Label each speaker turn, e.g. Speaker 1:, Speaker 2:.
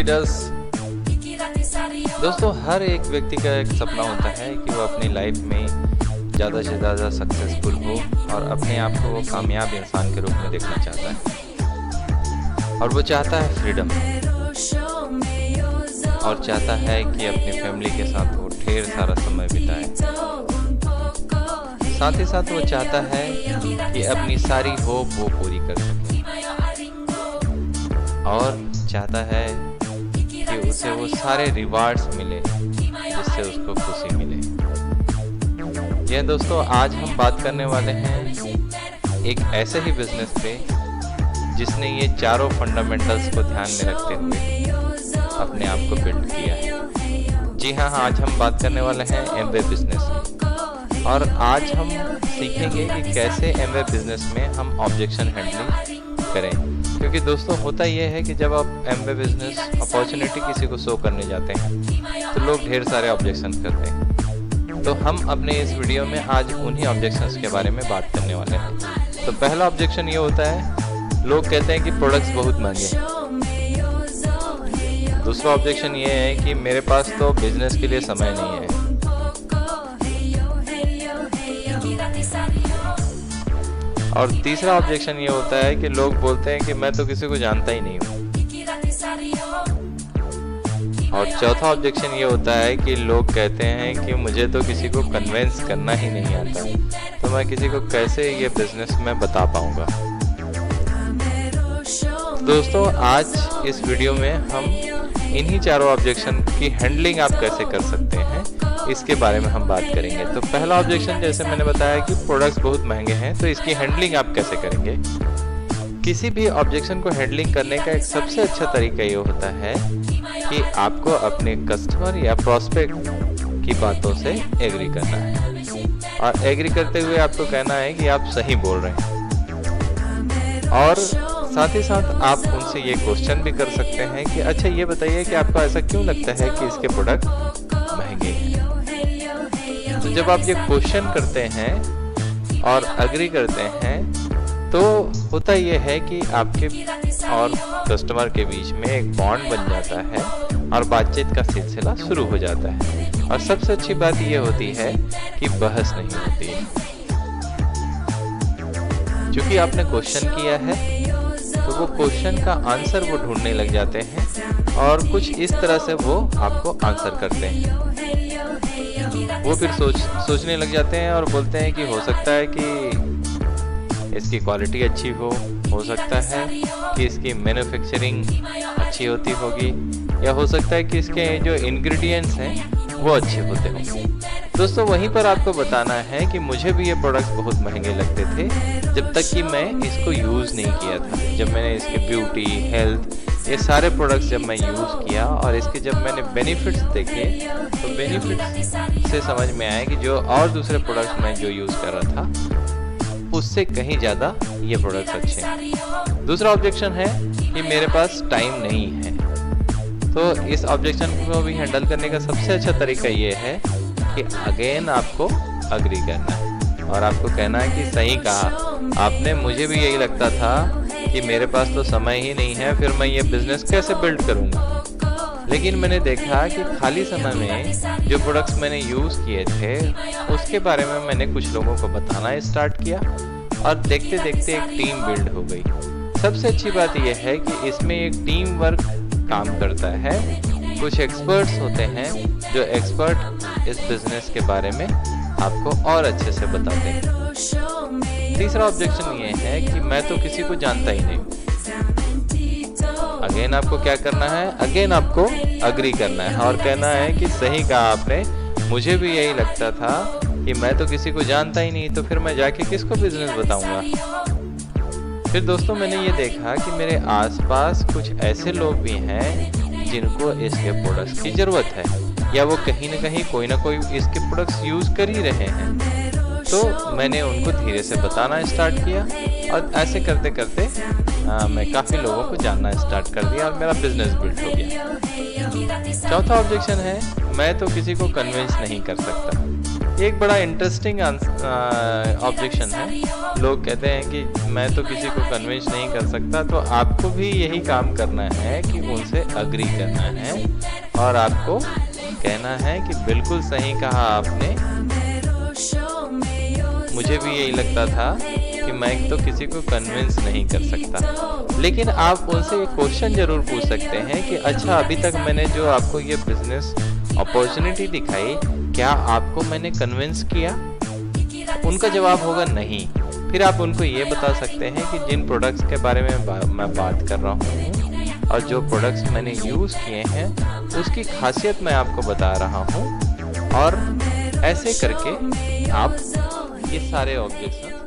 Speaker 1: Tidas। दोस्तों, हर एक व्यक्ति का एक सपना होता है कि वो अपनी लाइफ में ज़्यादा से ज़्यादा सक्सेसफुल हो और अपने आप को वो कामयाब इंसान के रूप में देखना चाहता है। और वो चाहता है फ्रीडम, और चाहता है कि अपनी फैमिली के साथ वो ढेर सारा समय बिताए। साथ ही साथ वो चाहता है कि अपनी सारी होप वो पूरी कर सके, और चाहता है कि उसे वो सारे रिवार्ड्स मिले जिससे उसको खुशी मिले। यह दोस्तों, आज हम बात करने वाले हैं एक ऐसे ही बिजनेस पे जिसने ये चारों फंडामेंटल्स को ध्यान में रखते हुए अपने आप को बिल्ड किया है। जी हाँ, आज हम बात करने वाले हैं एमवे बिजनेस की, और आज हम सीखेंगे कि कैसे एमवे बिजनेस में हम ऑब्जेक्शन हैंडलिंग करें। क्योंकि दोस्तों, होता यह है कि जब आप एमवे बिजनेस अपॉर्चुनिटी किसी को शो करने जाते हैं तो लोग ढेर सारे ऑब्जेक्शन करते हैं। तो हम अपने इस वीडियो में आज उन्हीं ऑब्जेक्शंस के बारे में बात करने वाले हैं। तो पहला ऑब्जेक्शन ये होता है, लोग कहते हैं कि प्रोडक्ट्स बहुत महंगे हैं। दूसरा ऑब्जेक्शन ये है कि मेरे पास तो बिजनेस के लिए समय नहीं है। और तीसरा ऑब्जेक्शन ये होता है कि लोग बोलते हैं कि मैं तो किसी को जानता ही नहीं हूँ। और चौथा ऑब्जेक्शन ये होता है कि लोग कहते हैं कि मुझे तो किसी को कन्विंस करना ही नहीं आता, तो मैं किसी को कैसे ये बिजनेस में बता पाऊंगा। दोस्तों, आज इस वीडियो में हम इन्हीं चारों ऑब्जेक्शन की हैंडलिंग आप कैसे कर सकते हैं इसके बारे में हम बात करेंगे। तो पहला ऑब्जेक्शन, जैसे मैंने बताया कि प्रोडक्ट्स बहुत महंगे हैं, तो इसकी हैंडलिंग आप कैसे करेंगे। किसी भी ऑब्जेक्शन को हैंडलिंग करने का एक सबसे अच्छा तरीका ये होता है कि आपको अपने कस्टमर या प्रोस्पेक्ट की बातों से एग्री करना है, और एग्री करते हुए आपको कहना है कि आप सही बोल रहे हैं। और साथ ही साथ आप उनसे ये क्वेश्चन भी कर सकते हैं कि अच्छा, ये बताइए कि आपको ऐसा क्यों लगता है कि इसके प्रोडक्ट महंगे हैं। तो जब आप ये क्वेश्चन करते हैं और एग्री करते हैं तो होता ये है कि आपके और कस्टमर के बीच में एक बॉन्ड बन जाता है और बातचीत का सिलसिला शुरू हो जाता है। और सबसे अच्छी बात ये होती है कि बहस नहीं होती है, क्योंकि आपने क्वेश्चन किया है तो वो क्वेश्चन का आंसर वो ढूंढने लग जाते हैं और कुछ इस तरह से वो आपको आंसर करते हैं। वो फिर सोचने लग जाते हैं और बोलते हैं कि हो सकता है कि इसकी क्वालिटी अच्छी हो सकता है कि इसकी मैन्युफैक्चरिंग अच्छी होती होगी, या हो सकता है कि इसके जो इंग्रेडिएंट्स हैं वो अच्छे होते होंगे। दोस्तों, वहीं पर आपको बताना है कि मुझे भी ये प्रोडक्ट्स बहुत महंगे लगते थे जब तक कि मैं इसको यूज़ नहीं किया था। जब मैंने इसके ब्यूटी, हेल्थ, ये सारे प्रोडक्ट्स जब मैं यूज़ किया और इसके जब मैंने बेनिफिट्स देखे तो बेनिफिट्स से समझ में आया कि जो और दूसरे प्रोडक्ट्स मैं जो यूज़ कर रहा था उससे कहीं ज़्यादा ये प्रोडक्ट्स अच्छे हैं। दूसरा ऑब्जेक्शन है कि मेरे पास टाइम नहीं है। तो इस ऑब्जेक्शन को भी हैंडल करने का सबसे अच्छा तरीका ये है कि अगेन आपको अग्री करना है और आपको कहना है कि सही कहा आपने, मुझे भी यही लगता था कि मेरे पास तो समय ही नहीं है, फिर मैं ये बिजनेस कैसे बिल्ड करूँगा। लेकिन मैंने देखा कि खाली समय में जो प्रोडक्ट्स मैंने यूज़ किए थे उसके बारे में मैंने कुछ लोगों को बताना स्टार्ट किया, और देखते देखते एक टीम बिल्ड हो गई। सबसे अच्छी बात यह है कि इसमें एक टीम वर्क काम करता है। कुछ एक्सपर्ट्स होते हैं जो एक्सपर्ट इस बिजनेस के बारे में आपको और अच्छे से बताते हैं। तीसरा ऑब्जेक्शन ये है कि मैं तो किसी को जानता ही नहीं। अगेन आपको क्या करना है, अगेन आपको अग्री करना है और कहना है कि सही कहा आपने, मुझे भी यही लगता था कि मैं तो किसी को जानता ही नहीं, तो फिर मैं जाके किसको बिजनेस बताऊंगा। फिर दोस्तों, मैंने ये देखा कि मेरे आसपास कुछ ऐसे लोग भी हैं जिनको इसके प्रोडक्ट्स की ज़रूरत है, या वो कहीं ना कोई इसके प्रोडक्ट्स यूज़ कर ही रहे हैं। तो मैंने उनको धीरे से बताना स्टार्ट किया, और ऐसे करते करते मैं काफ़ी लोगों को जानना स्टार्ट कर दिया और मेरा बिजनेस बिल्ड हो गया। चौथा ऑब्जेक्शन है, मैं तो किसी को कन्विंस नहीं कर सकता। एक बड़ा इंटरेस्टिंग ऑब्जेक्शन है। लोग कहते हैं कि मैं तो किसी को कन्विंस नहीं कर सकता, तो आपको भी यही काम करना है कि उनसे अग्री करना है और आपको कहना है कि बिल्कुल सही कहा आपने, मुझे भी यही लगता था कि मैं तो किसी को कन्विंस नहीं कर सकता। लेकिन आप उनसे एक क्वेश्चन जरूर पूछ सकते हैं कि अच्छा, अभी तक मैंने जो आपको ये बिजनेस अपॉर्चुनिटी दिखाई, क्या आपको मैंने कन्विंस किया? उनका जवाब होगा नहीं। फिर आप उनको ये बता सकते हैं कि जिन प्रोडक्ट्स के बारे में मैं बात कर रहा हूँ और जो प्रोडक्ट्स मैंने यूज़ किए हैं उसकी खासियत मैं आपको बता रहा हूँ, और ऐसे करके आप ये सारे ऑब्जेक्शन